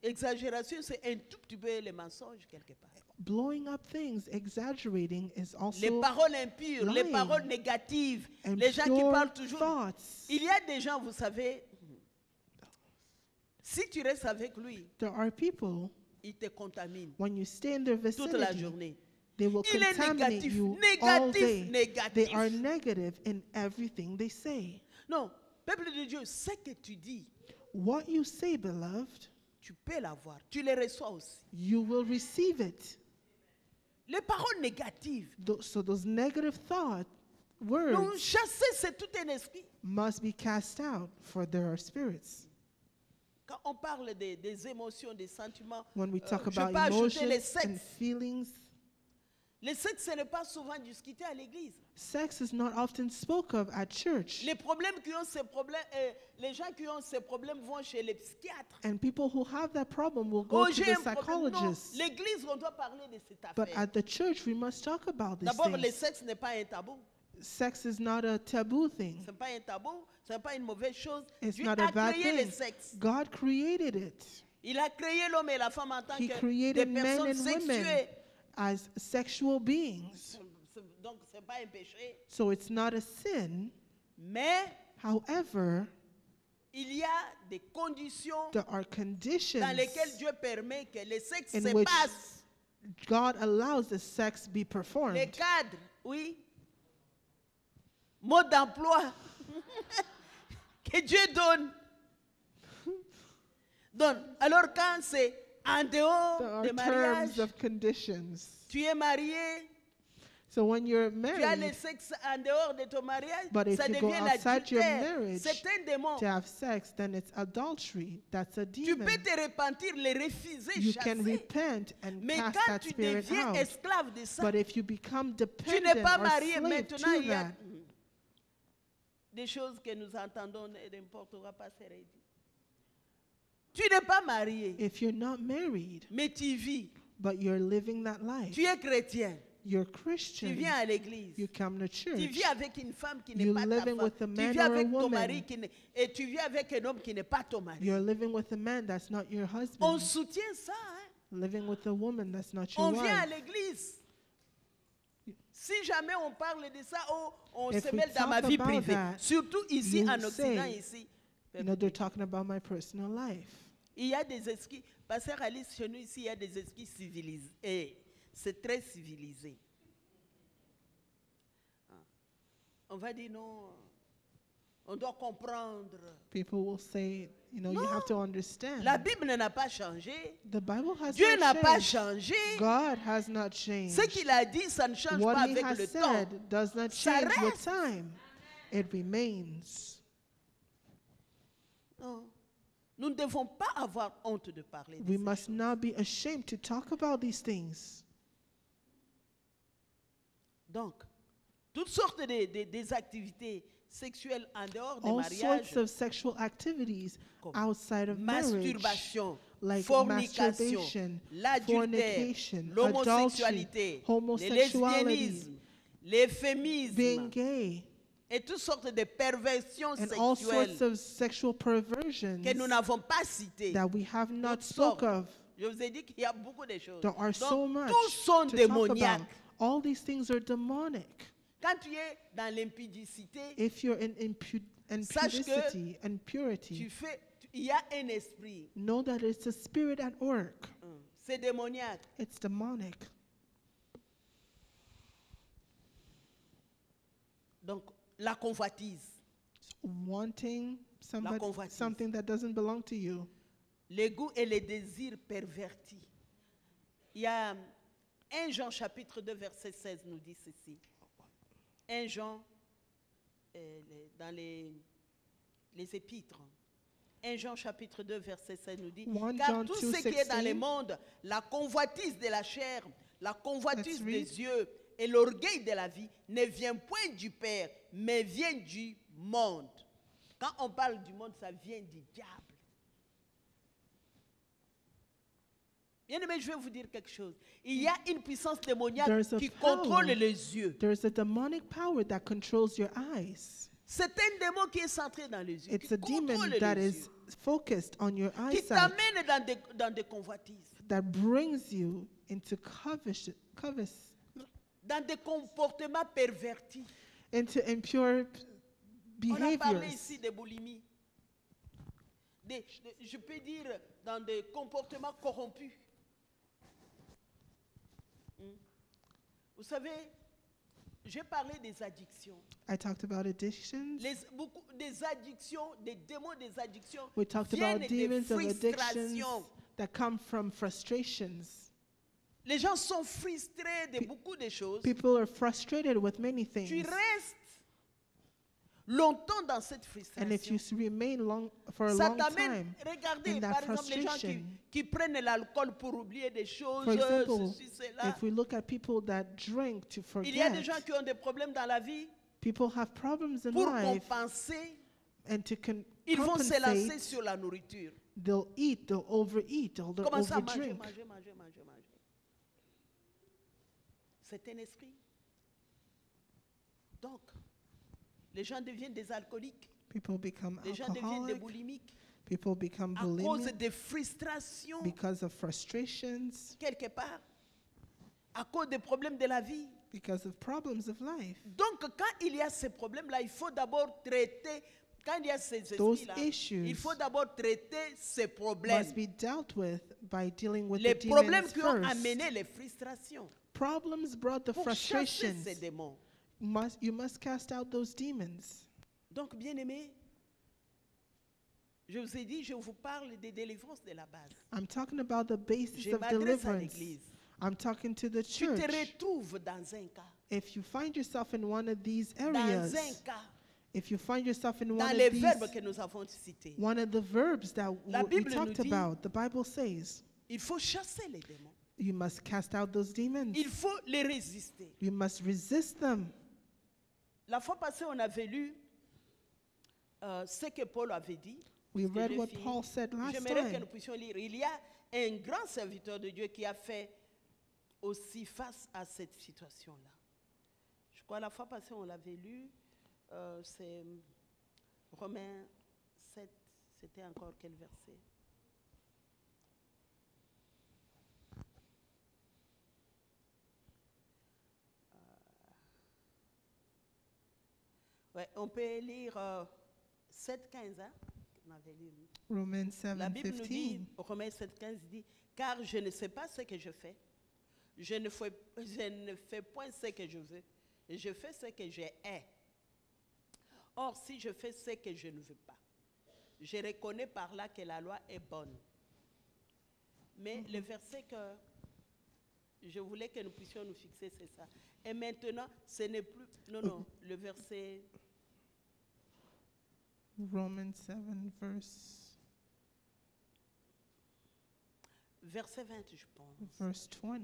Exagération, c'est un tout petit peu les mensonges quelque part. Blowing up things, exaggerating is Les also paroles impures, les lying. paroles négatives, and les gens qui pure parlent toujours. thoughts. Il y a des gens, vous savez, si tu restes avec lui, There are people, il te contamine when you stay in their toute la vicinity, journée. they will Il est contaminate négatif, you négatif, all day. négatif. They are negative in everything they say. Non, peuple de Dieu, ce que tu dis, What you say, beloved, tu peux l'avoir. Tu les reçois aussi. you will receive it. Les paroles négatives. So those negative thought Donc, words chasser, c'est tout un esprit. must be cast out, for there are spirits. Quand on parle des émotions, des sentiments, When we talk je about peux ajouter les emotions and sexes. feelings, Le sexe, ce n'est pas souvent discuté à l'église. sex is not often spoke of at church. Les problèmes qui ont ces problèmes, les gens qui ont ces problèmes vont chez les psychiatres. And people who have that problem will go Oh, to j'ai the un problème. Non, psychologist. l'église, on doit parler de cette But affaire. at the church, we must talk about these D'abord, le things. sexe n'est pas un tabou. Sex is not a taboo thing. Ce n'est pas un tabou, ce n'est pas une mauvaise chose. It's Dieu not a a bad créé le thing. sexe. God created it. Il a créé l'homme et la femme en tant He que des created men personnes and women sexuées. as sexual beings. Donc, ce n'est pas un péché. So it's not a sin. Mais However, il y a des conditions there are conditions dans lesquelles Dieu permet que le sexe in se which passe. God allows the sex be Les performed. cadres, oui. Mode d'emploi que Dieu donne. Alors quand c'est en dehors There are du mariage, terms of conditions. tu es marié, So when you're tu as le married, sexe en dehors de ton mariage, but if ça you go devient outside your l'adultère. marriage C'est un démon. to have sex, then it's adultery. That's a Tu demon. peux te repentir, le refuser, You can chasser. repent and Mais cast quand that tu spirit deviens out. esclave de ça, But if you become tu n'es dependent pas or marié. slave Maintenant, to il y a that, des choses que nous entendons et n'importe quoi pas se redire. Tu n'es pas marié, if you're not married, mais tu vis. but you're living that life, Tu es chrétien. you're Tu Christian, viens à l'église. you come to Tu church, vis avec une femme qui n'est You're pas ta living femme. with a Tu man vis or a avec ton woman. mari et tu vis avec un homme qui n'est pas ton mari. you're living with a man that's not your On husband, soutient ça. Hein? living with a woman that's not your On vient à wife. l'église. Si jamais on parle de ça, on If se we mêle dans ma talk vie about privée. that, Surtout ici you en Occident, say, ici. They're talking about my personal life. Il y a des esprits. Pasteur Alice, chez nous ici, il y a des esprits civilisés. Et c'est très civilisé. On va dire non. On doit comprendre. People will say, you have to understand. La Bible n'a pas changé. The Bible has Dieu n'a not pas changed. changé. God has not changed. Ce qu'il a dit, ça ne change pas What he avec has le temps. said does not Ça change with reste. time. It remains. Non. Nous ne devons pas avoir honte de parler de We ces must choses. not be ashamed to talk about these things. Donc, toutes sortes des activités sexuelles en dehors des All mariages, sorts of sexual activities comme outside of marriage, masturbation, like fornication, masturbation, l'adultère, fornication, l'homosexualité, adultery, le homosexuality, lesbianisme, l'éphémisme, being gay, et toutes sortes de perversions and all sorts sexuelles of sexual perversions que nous n'avons pas citées. that we have not Toutes spoke sortes. of. Je vous ai dit qu'il y a beaucoup de choses. There are so Donc, much tous sont to talk about. démoniaques. All these things are demonic. Quand tu es dans l'impudicité, If you're in Sache que impudicity and purity, il y a un esprit. know that it's a spirit at work. C'est démoniaque. It's demonic. Donc, la convoitise, Wanting convoitise. something that doesn't belong to you. les goûts et les désirs pervertis. Il y a 1 Jean chapitre 2 verset 16 nous dit ceci. 1 Jean dans les épîtres. 1 Jean chapitre 2 verset 16 nous dit 1 car John tout 2, ce qui est dans 16. le monde, la convoitise de la chair, la convoitise Let's read. des yeux et l'orgueil de la vie ne vient point du Père, mais vient du monde. Quand on parle du monde, ça vient du diable. Bien-aimé, je vais vous dire quelque chose. Il y a une puissance démoniaque There's a qui power. contrôle les yeux. There's a demonic power that controls your eyes. C'est un démon qui est centré dans les yeux, It's qui a demon contrôle that les is yeux, focused on your qui eyesight, t'amène dans des convoitises, that brings you into dans des comportements pervertis. into impure On a parlé behaviors. ici de boulimie. Je peux dire dans des comportements corrompus. Vous savez, j'ai parlé des addictions. I talked about addictions. Beaucoup des addictions, des démons des addictions We talked viennent about des demons of addictions frustrations. that come from frustrations. Les gens sont frustrés de beaucoup de choses. People are frustrated with many Tu things. restes longtemps dans cette And if you frustration. remain for a Ça long t'amène, time regardez, in that par exemple, les gens frustration. qui prennent l'alcool pour oublier des choses, For example, ceci, cela. if we look at people that drink to Il y a des forget, gens qui ont des problèmes dans la vie. people have problems in Pour life, compenser, and to ils vont se lancer compensate, sur la nourriture. they'll eat, they'll overeat, they'll Commencer à manger, overdrink. manger. C'est un esprit. Donc, les gens deviennent des alcooliques. People become Les gens deviennent des alcoholic. boulimiques People become à cause bulimic des frustrations, because of frustrations, quelque part, à cause des problèmes de la vie. because of problems of life. Donc, quand il y a ces problèmes-là, il faut d'abord traiter, quand il y a ces Those esprits-là, issues il faut d'abord traiter ces problèmes. Must be dealt with by dealing with Les the problèmes demons qui ont first. amené les frustrations. Problems brought the Pour chasser frustrations. ces démons. You must cast out those demons. Donc, bien-aimés, je vous ai dit, je vous parle des délivrances de la base. I'm talking about the basis Je of m'adresse à deliverance. l'église. I'm talking to the Tu church. te retrouves dans un cas. If you find yourself in one of these Dans areas, un cas. if you find yourself in Dans one les of these, verbes que nous avons cités. one of the verbs that La we Bible talked nous dit- about, the Bible says, Il faut chasser les démons. you must cast out those demons. Il faut les résister. You must resist them. La fois passée, on avait lu ce que Paul avait dit. We Ce que read j'ai what fini. Paul said last J'aimerais que nous time. puissions lire. Il y a un grand serviteur de Dieu qui a fait aussi face à cette situation-là. Je crois la fois passée, on l'avait lu. C'est Romains 7. C'était encore quel verset? Ouais, on peut lire 7,15, hein? On avait lu. Romans La Bible nous dit, 7:15. Romains 7,15 dit, car je ne sais pas ce que je fais. Je ne fais point ce que je veux. Et je fais ce que je hais. Or, si je fais ce que je ne veux pas, je reconnais par là que la loi est bonne. Mais le verset que je voulais que nous puissions nous fixer, c'est ça. Et maintenant, ce n'est plus... Non, le verset... Romans 7, Verset 20, je pense. verse 20.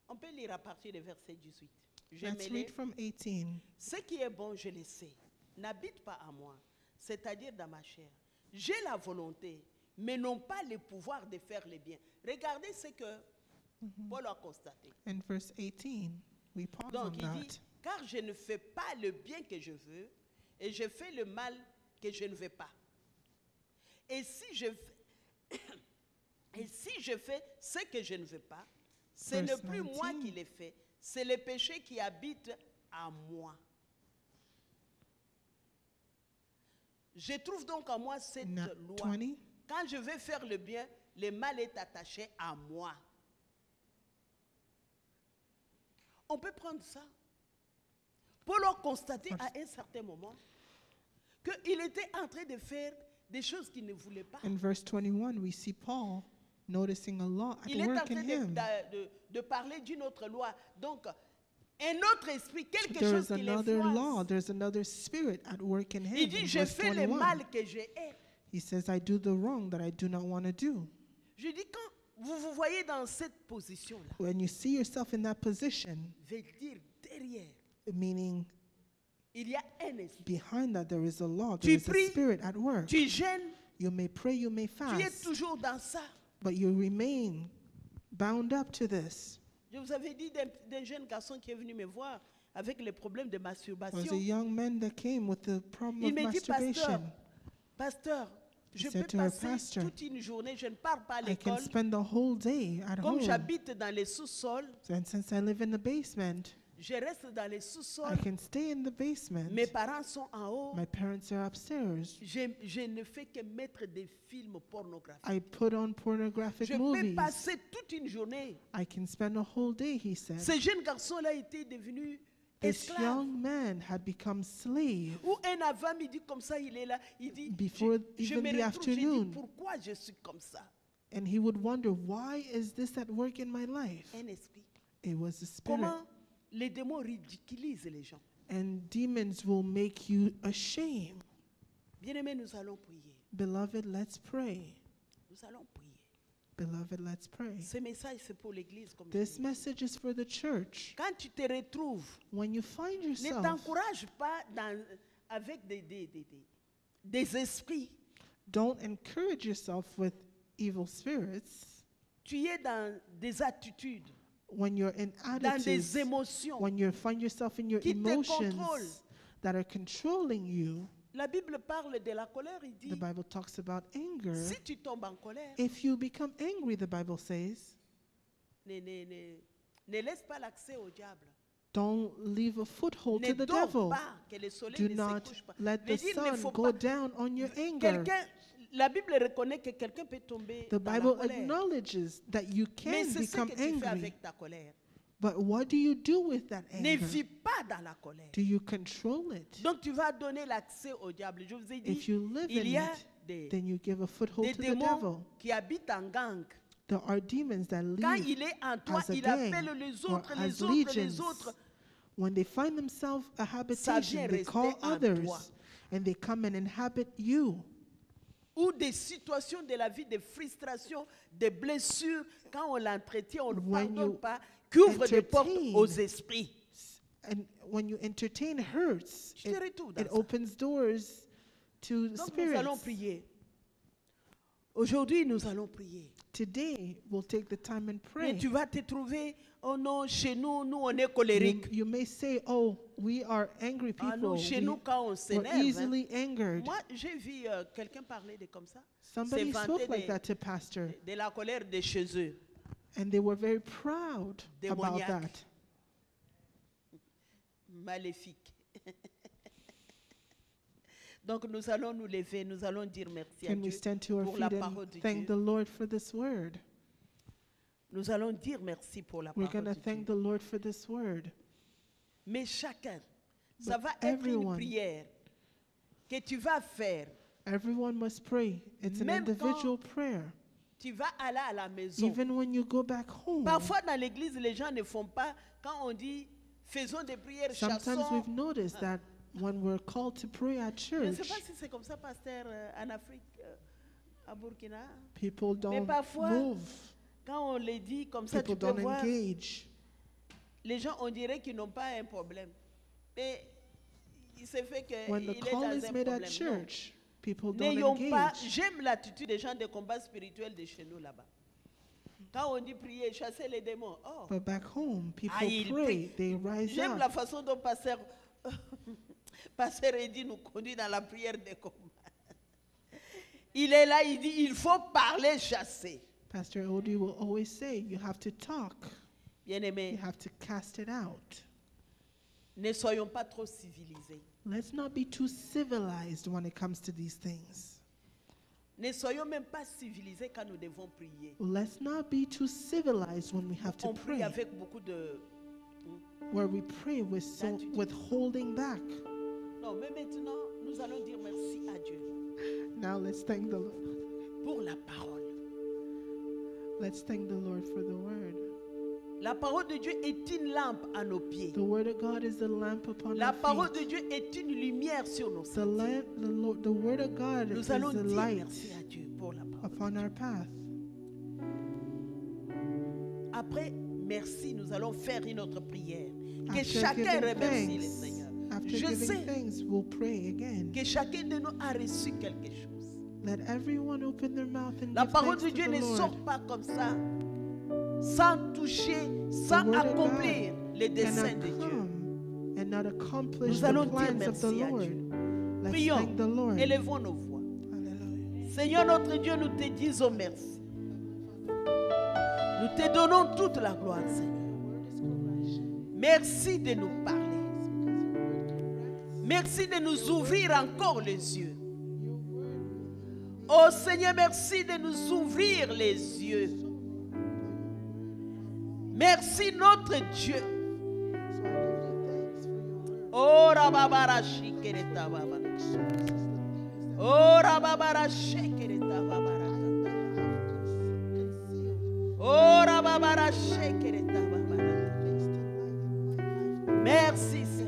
On peut lire à partir du verset 18. Je Let's me read l'ai- from 18. Ce qui est bon, je le sais, n'habite pas à moi, c'est-à-dire dans ma chair. J'ai la volonté, mais non pas le pouvoir de faire le bien. Regardez ce que Paul a constaté. In verse 18, we pause Donc on il that. dit, car je ne fais pas le bien que je veux, et je fais le mal que je ne veux pas. Et si je fais, et si je fais ce que je ne veux pas, ce n'est Verse plus moi 19. qui les fais, c'est le péché qui habite en moi. Je trouve donc en moi cette Now, loi. 20. Quand je vais faire le bien, le mal est attaché à moi. On peut prendre ça. Paul a constaté à un certain moment qu'il était en train de faire des choses qu'il ne voulait pas. In verse 21, we see Paul noticing a law at Il est en work train in him. de parler d'une autre loi. Donc, un autre esprit, quelque There chose is qui another law, l'influence. there's another spirit at work in him. Il dit, In je verse fais le 21, mal que je hais. he says, I do the wrong that I do not want to do. Je dis, quand vous vous voyez dans cette position-là, When you see yourself in that position, veut dire derrière, meaning il y a un esprit. behind that there is a law, Tu there is a pries, spirit at work. Tu gênes, You may pray, you may tu es fast, toujours dans ça. but you remain bound up to this. Je vous avais dit d'un jeune garçon qui est venu me voir avec les problèmes de There was a masturbation. young man that came with the problem Il of me dit, masturbation. pasteur, je He peux said to her, passer Pastor, toute une journée, je ne pars pas à I can l'école. spend the whole day at Comme home. j'habite dans les sous-sols, And since I live in the basement, je reste dans les I sous-sols. can stay in the basement. Mes parents sont en haut. My parents are upstairs. Je ne fais que mettre des films pornographiques. I put on pornographic Je peux movies. passer toute une journée. I can spend a whole day, he said. Ce jeune garçon-là était devenu This esclave. young man had become slave. Ou un avant-midi comme ça, il est là. Il dit, Before je even me the retrouve, je dis, afternoon. pourquoi je suis comme ça? And he would wonder, why is this at work in my life? Un esprit. It was the spirit. Comment les démons ridiculisent les gens? And demons will make you ashamed. Bien-aimés, nous allons prier. Beloved, let's pray. Nous allons prier. Beloved, let's pray. Ce message, c'est pour l'église. Comme je This l'ai dit. message is for the church. Quand tu te retrouves, When you find ne yourself, t'encourage pas avec des esprits. don't encourage yourself with evil spirits. Tu es dans des attitudes, When you're in dans des attitudes, émotions. when you find yourself in your Qui te emotions contrôlent. that are controlling you, La Bible parle de la colère, il dit, the Bible talks about anger. si tu tombes en colère, If you become angry, the Bible says, ne laisse pas l'accès au diable. don't leave a foothold Ne to the dors devil. pas, que le soleil Do ne not se couche pas. let Veut the dire, ne sun faut go pas- down on your anger. Quelqu'un, la Bible reconnaît que quelqu'un peut tomber The dans la Bible colère. acknowledges that you Mais can c'est ce become que tu fais angry. avec ta colère. But what do you do with that Ne anger? vis pas dans la colère. Do you control it? Donc tu vas donner l'accès au diable. Je vous ai dit, If you live il in y a it, then you give a foothold des to the devil. démons qui habitent en gang. There are demons that Quand live il est en toi, as a il gang appelle les or autres, as les autres, les legions. autres. When they find themselves a vient habitation, they rester call en others toi. and they come and inhabit you. Ou des situations de la vie, de frustration, de blessures, quand on l'entretient, on ne When pardonne you pas, qui ouvre des portes entertain aux esprits. And when you entertain hurts, Je te retrouve dans it ça. opens doors to Donc nous allons spirits. prier. Aujourd'hui, nous allons prier. Today, we'll take the time and Mais pray. tu vas te trouver, oh non, chez nous, nous on est colériques. You may say, oh, we are angry Ah people. non, chez nous, quand on We're s'énerve. hein. easily angered. Moi, j'ai vu quelqu'un parler de comme ça. Somebody C'est spoke vanté like that to Pastor, de la colère de chez eux. and they were very proud about Démoniaque. that. Maléfique. Donc nous allons nous lever, nous allons dire merci à Can we Dieu stand to our pour la feet parole and de thank Dieu. the Lord for this word? Nous allons dire merci pour la We're parole going to de thank Dieu. the Lord for this word. Mais chacun, ça But va être une everyone- prière que tu vas faire. Everyone must pray. It's an Même individual prayer. Tu vas aller à la maison. Even when you go back home, Parfois dans l'église, les gens ne font pas, quand on dit faisons des prières, sometimes chassons. we've noticed that when we're called to pray at Je ne sais church, pas si c'est comme ça, pasteur, en Afrique, à Burkina. people don't parfois, move. Quand on les dit comme ça, People tu peux don't voir, engage. les gens, on dirait qu'ils n'ont pas un problème. Mais il se fait qu'il When the est call dans is un made at problème. Quand on dit prier, chasser les démons. Oh, But back home, people il pray, prie. they rise J'aime la up. façon dont Pasteur Eddy nous conduit dans la prière des combats. Il est là, il dit, il faut parler, chasser. Pastor Odi will always say, you have to talk, you Bien-aimés, have to cast it out. ne soyons pas trop civilisés. Let's not be too civilized when it comes to these things. Ne soyons même pas civilisés quand nous devons prier. Let's not be too civilized when we have to On prie pray, avec beaucoup de... where we pray with holding back. Non, mais maintenant, nous allons dire merci à Dieu Now let's thank the Lord. pour la parole. Let's thank the Lord for the word. La parole de Dieu est une lampe à nos pieds. The word of God is the lamp upon La our parole de feet. Dieu est une lumière sur nos The sentiers. lamp, the word of God is Nous allons the dire light merci à Dieu pour la parole. upon our path. Après, merci, nous allons faire une autre prière. Que After chacun giving remercie le thanks, Seigneur. after Je giving sais thanks, we'll pray again. que chacun de nous a reçu quelque chose. Let everyone open their mouth and La give parole thanks de to Dieu the ne Lord. sort pas comme ça, sans toucher, sans word of accomplir les desseins Cannot de Dieu. come and not accomplish Nous the allons dire plans of the merci à Lord. Dieu. Let's Prions, thank the Lord. élevons nos voix. Hallelujah. Seigneur notre Dieu, nous te disons merci. Nous te donnons toute la gloire, Seigneur. Merci de nous parler. Merci de nous ouvrir encore les yeux. Oh Seigneur, merci de nous ouvrir les yeux. Merci notre Dieu. Oh Rababara Shikereta Baba. Oh Rababara Shikereta Baba. Oh Rababara Shikereta Baba. Merci Seigneur.